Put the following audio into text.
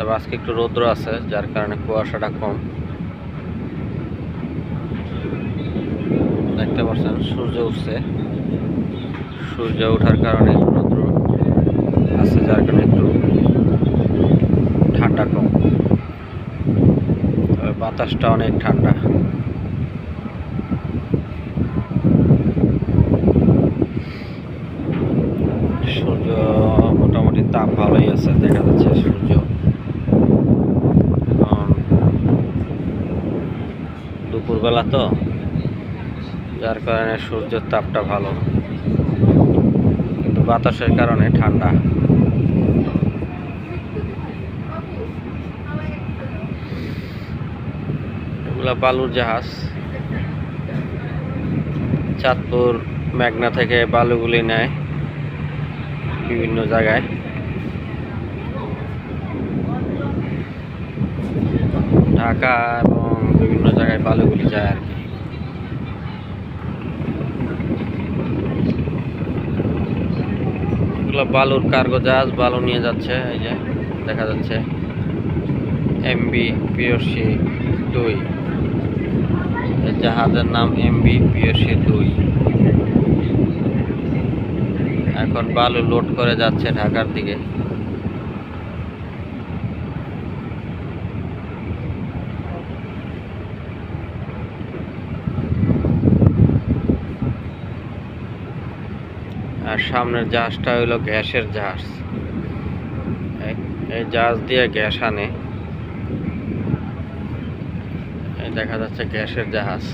তবে আজকে একটু রৌদ্র আছে, যার কারণে কুয়াশাটা কম। দেখতে পাচ্ছেন সূর্য উঠছে, সূর্য ওঠার কারণে রৌদ্র আছে, যার কারণে একটু ঠান্ডা কম। তবে বাতাসটা অনেক ঠান্ডা। সূর্য মোটামুটি তাপ ভালোই আছে, দেখা যাচ্ছে সূর্য দুপুরবেলা তো, যার কারণে সূর্যের তাপটা ভালো, কিন্তু বাতাসের কারণে ঠান্ডা। এগুলা বালুর জাহাজ, চাঁদপুর মেঘনা থেকে বালুগুলি নেয় বিভিন্ন জায়গায়। ঢাকা এবং বিভিন্ন জায়গায় বালুগুলি যায় আর কি। এগুলো বালুর কার্গো জাহাজ, বালু নিয়ে যাচ্ছে। এই যে দেখা যাচ্ছে এমবি পিওসি 2, জাহাজের নাম এমবি পিওসি 2। এখন বালু লোড করে যাচ্ছে ঢাকার দিকে। আর সামনের জাহাজটা হইলো গ্যাসের জাহাজ। এই জাহাজ দিয়ে গ্যাস আনে। এই দেখা যাচ্ছে গ্যাসের জাহাজ।